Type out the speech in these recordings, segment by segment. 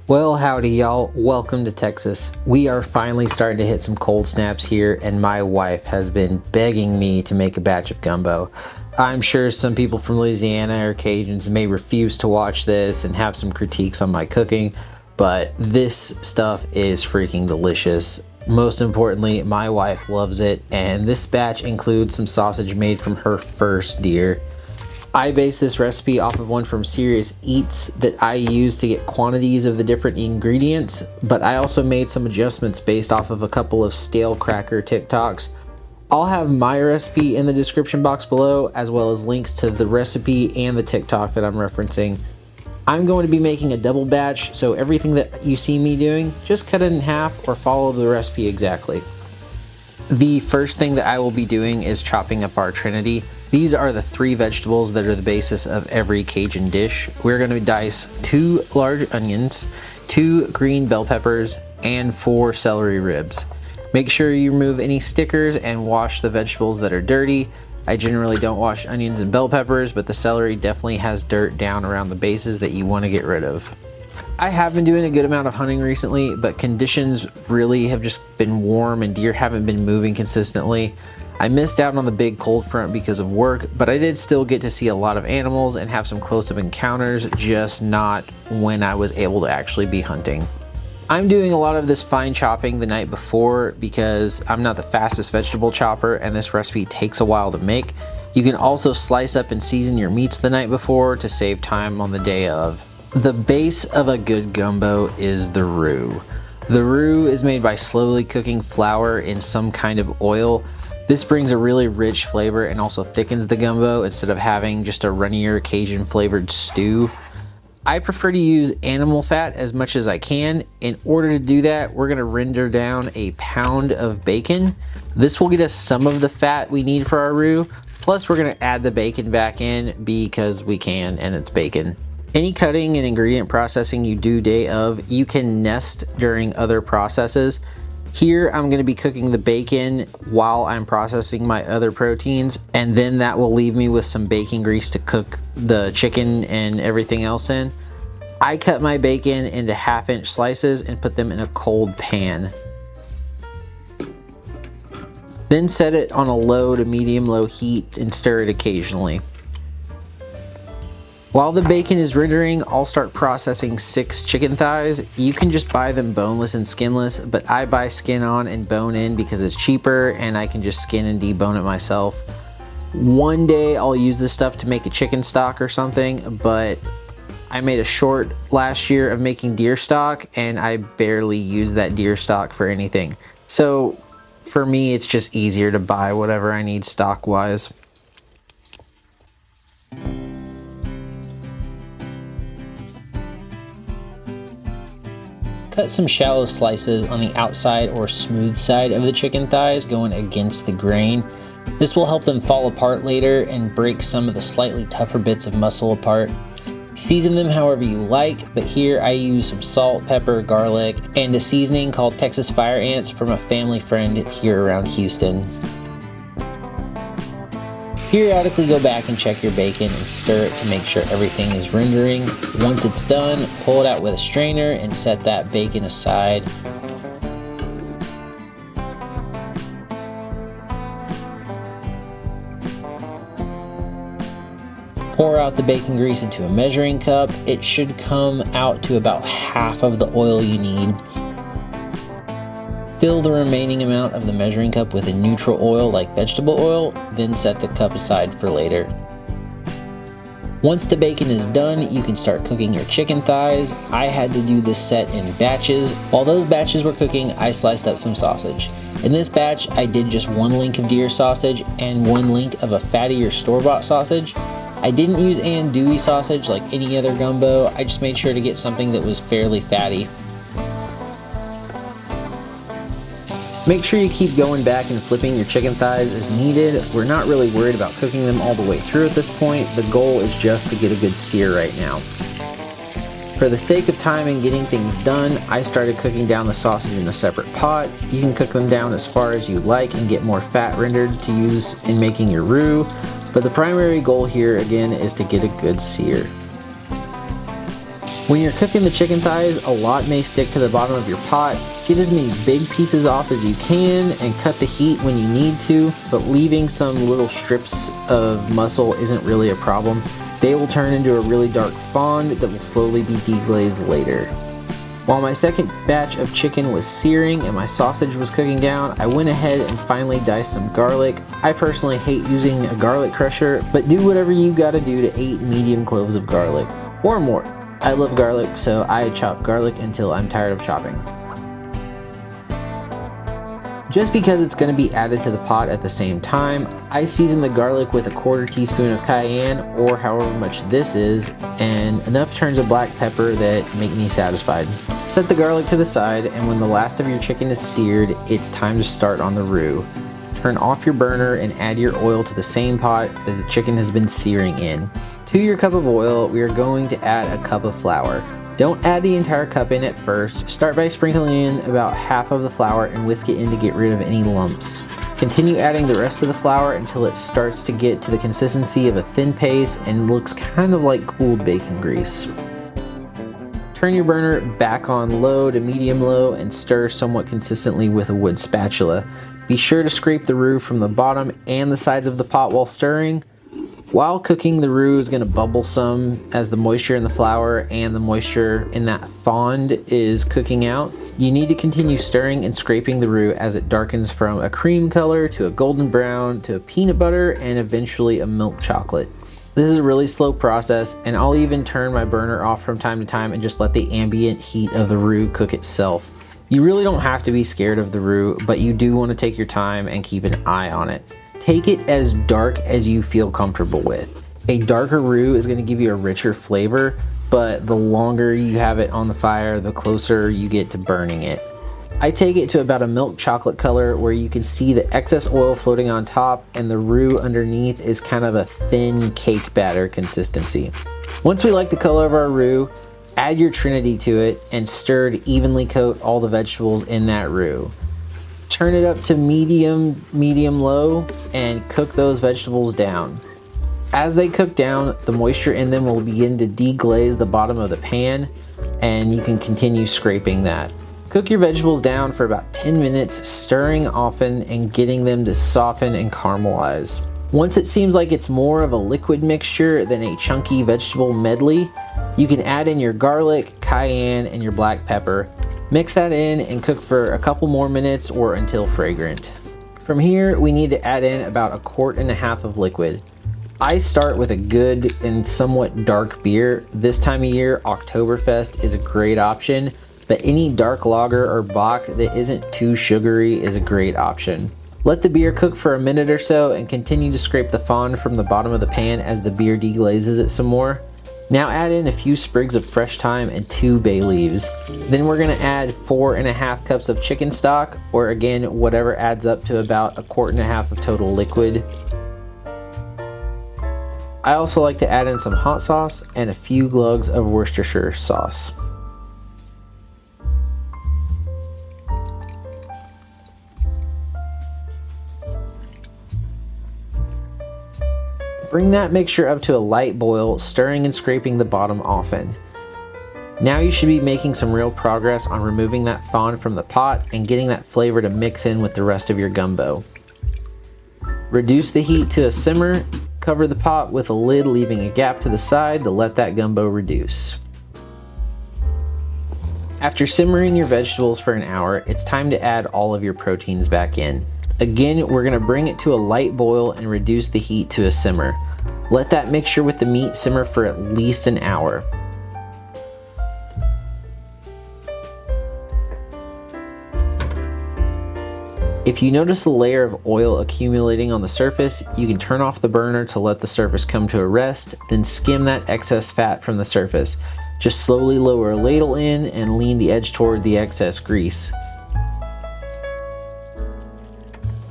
Well, howdy y'all, welcome to Texas. We are finally starting to hit some cold snaps here, and my wife has been begging me to make a batch of gumbo. I'm sure some people from Louisiana or Cajuns may refuse to watch this and have some critiques on my cooking, but this stuff is freaking delicious. Most importantly, my wife loves it, and this batch includes some sausage made from her first deer. I based this recipe off of one from Serious Eats that I used to get quantities of the different ingredients, but I also made some adjustments based off of a couple of Stalekracker TikToks. I'll have my recipe in the description box below, as well as links to the recipe and the TikTok that I'm referencing. I'm going to be making a double batch, so everything that you see me doing, just cut it in half or follow the recipe exactly. The first thing that I will be doing is chopping up our trinity. These are the 3 vegetables that are the basis of every Cajun dish. We're going to dice 2 large onions, 2 green bell peppers, and 4 celery ribs. Make sure you remove any stickers and wash the vegetables that are dirty. I generally don't wash onions and bell peppers, but the celery definitely has dirt down around the bases that you want to get rid of. I have been doing a good amount of hunting recently, but conditions really have just been warm and deer haven't been moving consistently. I missed out on the big cold front because of work, but I did still get to see a lot of animals and have some close-up encounters, just not when I was able to actually be hunting. I'm doing a lot of this fine chopping the night before because I'm not the fastest vegetable chopper and this recipe takes a while to make. You can also slice up and season your meats the night before to save time on the day of. The base of a good gumbo is the roux. The roux is made by slowly cooking flour in some kind of oil. This brings a really rich flavor and also thickens the gumbo instead of having just a runnier Cajun flavored stew. I prefer to use animal fat as much as I can. In order to do that, we're gonna render down a pound of bacon. This will get us some of the fat we need for our roux. Plus we're gonna add the bacon back in because we can and it's bacon. Any cutting and ingredient processing you do day of, you can nest during other processes. Here I'm going to be cooking the bacon while I'm processing my other proteins, and then that will leave me with some bacon grease to cook the chicken and everything else in. I cut my bacon into 1/2-inch slices and put them in a cold pan. Then set it on a low to medium-low heat and stir it occasionally. While the bacon is rendering, I'll start processing 6 chicken thighs. You can just buy them boneless and skinless, but I buy skin on and bone in because it's cheaper and I can just skin and debone it myself. One day I'll use this stuff to make a chicken stock or something, but I made a short last year of making deer stock and I barely use that deer stock for anything. So for me, it's just easier to buy whatever I need stock wise. Cut some shallow slices on the outside or smooth side of the chicken thighs going against the grain. This will help them fall apart later and break some of the slightly tougher bits of muscle apart. Season them however you like, but here I use some salt, pepper, garlic, and a seasoning called Texas Fire Ants from a family friend here around Houston. Periodically go back and check your bacon and stir it to make sure everything is rendering. Once it's done, pull it out with a strainer and set that bacon aside. Pour out the bacon grease into a measuring cup. It should come out to about half of the oil you need. Fill the remaining amount of the measuring cup with a neutral oil like vegetable oil, then set the cup aside for later. Once the bacon is done, you can start cooking your chicken thighs. I had to do this set in batches. While those batches were cooking, I sliced up some sausage. In this batch, I did just 1 link of deer sausage and 1 link of a fattier store-bought sausage. I didn't use andouille sausage like any other gumbo. I just made sure to get something that was fairly fatty. Make sure you keep going back and flipping your chicken thighs as needed. We're not really worried about cooking them all the way through at this point. The goal is just to get a good sear right now. For the sake of time and getting things done, I started cooking down the sausage in a separate pot. You can cook them down as far as you like and get more fat rendered to use in making your roux, but the primary goal here again is to get a good sear. When you're cooking the chicken thighs, a lot may stick to the bottom of your pot. Get as many big pieces off as you can and cut the heat when you need to, but leaving some little strips of muscle isn't really a problem. They will turn into a really dark fond that will slowly be deglazed later. While my second batch of chicken was searing and my sausage was cooking down, I went ahead and finally diced some garlic. I personally hate using a garlic crusher, but do whatever you gotta do to 8 medium cloves of garlic, or more. I love garlic, so I chop garlic until I'm tired of chopping. Just because it's going to be added to the pot at the same time, I season the garlic with a 1/4 teaspoon of cayenne, or however much this is, and enough turns of black pepper that make me satisfied. Set the garlic to the side, and when the last of your chicken is seared, it's time to start on the roux. Turn off your burner and add your oil to the same pot that the chicken has been searing in. To your cup of oil, we are going to add a cup of flour. Don't add the entire cup in at first. Start by sprinkling in about half of the flour and whisk it in to get rid of any lumps. Continue adding the rest of the flour until it starts to get to the consistency of a thin paste and looks kind of like cooled bacon grease. Turn your burner back on low to medium low and stir somewhat consistently with a wood spatula. Be sure to scrape the roux from the bottom and the sides of the pot while stirring. While cooking, the roux is going to bubble some as the moisture in the flour and the moisture in that fond is cooking out. You need to continue stirring and scraping the roux as it darkens from a cream color to a golden brown to a peanut butter and eventually a milk chocolate. This is a really slow process, and I'll even turn my burner off from time to time and just let the ambient heat of the roux cook itself. You really don't have to be scared of the roux, but you do want to take your time and keep an eye on it. Take it as dark as you feel comfortable with. A darker roux is going to give you a richer flavor, but the longer you have it on the fire, the closer you get to burning it. I take it to about a milk chocolate color where you can see the excess oil floating on top and the roux underneath is kind of a thin cake batter consistency. Once we like the color of our roux, add your trinity to it and stir to evenly coat all the vegetables in that roux. Turn it up to medium-low, and cook those vegetables down. As they cook down, the moisture in them will begin to deglaze the bottom of the pan, and you can continue scraping that. Cook your vegetables down for about 10 minutes, stirring often and getting them to soften and caramelize. Once it seems like it's more of a liquid mixture than a chunky vegetable medley, you can add in your garlic, cayenne, and your black pepper. Mix that in and cook for a couple more minutes or until fragrant. From here, we need to add in about 1.5 quarts of liquid. I start with a good and somewhat dark beer. This time of year, Oktoberfest is a great option, but any dark lager or bock that isn't too sugary is a great option. Let the beer cook for a minute or so and continue to scrape the fond from the bottom of the pan as the beer deglazes it some more. Now add in a few sprigs of fresh thyme and 2 bay leaves. Then we're going to add 4.5 cups of chicken stock, or again, whatever adds up to about 1.5 quarts of total liquid. I also like to add in some hot sauce and a few glugs of Worcestershire sauce. Bring that mixture up to a light boil, stirring and scraping the bottom often. Now you should be making some real progress on removing that fond from the pot and getting that flavor to mix in with the rest of your gumbo. Reduce the heat to a simmer, cover the pot with a lid leaving a gap to the side to let that gumbo reduce. After simmering your vegetables for an hour, it's time to add all of your proteins back in. Again, we're going to bring it to a light boil and reduce the heat to a simmer. Let that mixture with the meat simmer for at least an hour. If you notice a layer of oil accumulating on the surface, you can turn off the burner to let the surface come to a rest, then skim that excess fat from the surface. Just slowly lower a ladle in and lean the edge toward the excess grease.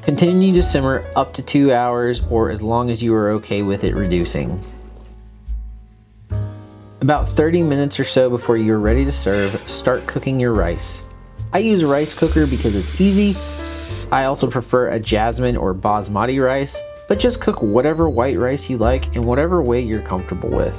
Continue to simmer up to 2 hours or as long as you are okay with it reducing. About 30 minutes or so before you are ready to serve, start cooking your rice. I use a rice cooker because it's easy. I also prefer a jasmine or basmati rice, but just cook whatever white rice you like in whatever way you're comfortable with.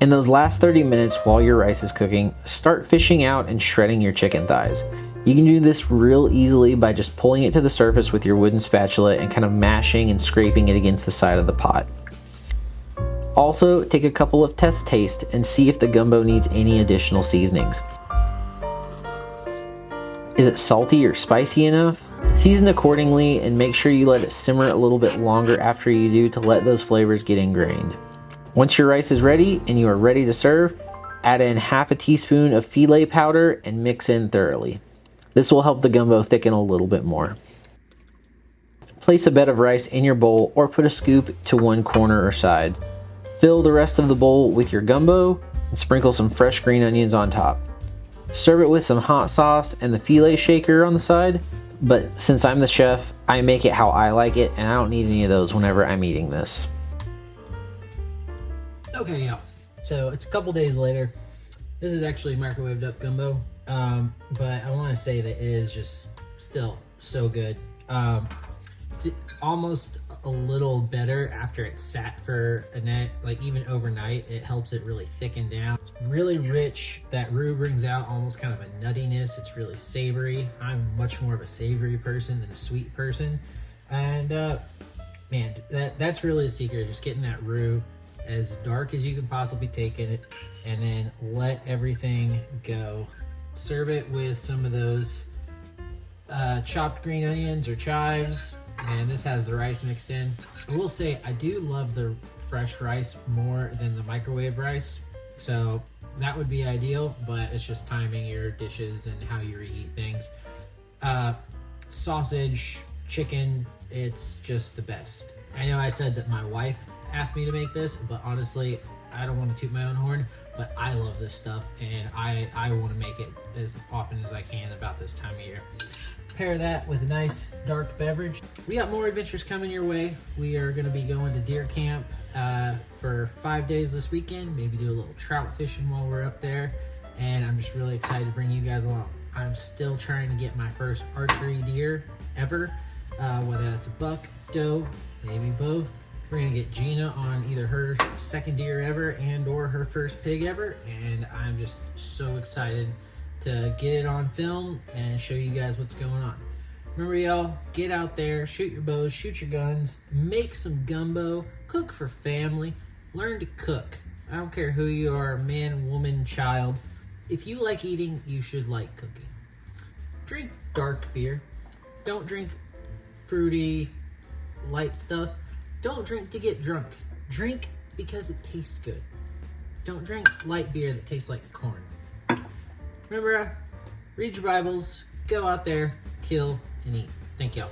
In those last 30 minutes while your rice is cooking, start fishing out and shredding your chicken thighs. You can do this real easily by just pulling it to the surface with your wooden spatula and kind of mashing and scraping it against the side of the pot. Also, take a couple of test tastes and see if the gumbo needs any additional seasonings. Is it salty or spicy enough? Season accordingly and make sure you let it simmer a little bit longer after you do to let those flavors get ingrained. Once your rice is ready and you are ready to serve, add in half a teaspoon of filet powder and mix in thoroughly. This will help the gumbo thicken a little bit more. Place a bed of rice in your bowl or put a scoop to one corner or side. Fill the rest of the bowl with your gumbo and sprinkle some fresh green onions on top. Serve it with some hot sauce and the filet shaker on the side, but since I'm the chef, I make it how I like it and I don't need any of those whenever I'm eating this. Okay, y'all. So it's a couple days later. This is actually microwaved up gumbo, but I want to say that it is just still so good. It's almost a little better after it's sat for a night, like even overnight. It helps it really thicken down. It's really rich. That roux brings out almost kind of a nuttiness. It's really savory. I'm much more of a savory person than a sweet person, and man, that's really the secret. Just getting that roux as dark as you can possibly take it, and then let everything go. Serve it with some of those chopped green onions or chives, and this has the rice mixed in. I will say I do love the fresh rice more than the microwave rice, so that would be ideal, but it's just timing your dishes and how you reheat things. Sausage, chicken, it's just the best. I know I said that my wife asked me to make this, but honestly, I don't want to toot my own horn, but I love this stuff and I want to make it as often as I can about this time of year. Pair that with a nice dark beverage. We got more adventures coming your way. We are going to be going to deer camp for 5 days this weekend, maybe do a little trout fishing while we're up there, and I'm just really excited to bring you guys along. I'm still trying to get my first archery deer ever, whether that's a buck, doe, maybe both. We're gonna get Gina on either her second deer ever and or her first pig ever, and I'm just so excited to get it on film and show you guys what's going on. Remember, y'all, get out there, shoot your bows, shoot your guns, make some gumbo, cook for family, learn to cook. I don't care who you are, man, woman, child. If you like eating, you should like cooking. Drink dark beer. Don't drink fruity, light stuff. Don't drink to get drunk. Drink because it tastes good. Don't drink light beer that tastes like corn. Remember, read your Bibles, go out there, kill, and eat. Thank y'all.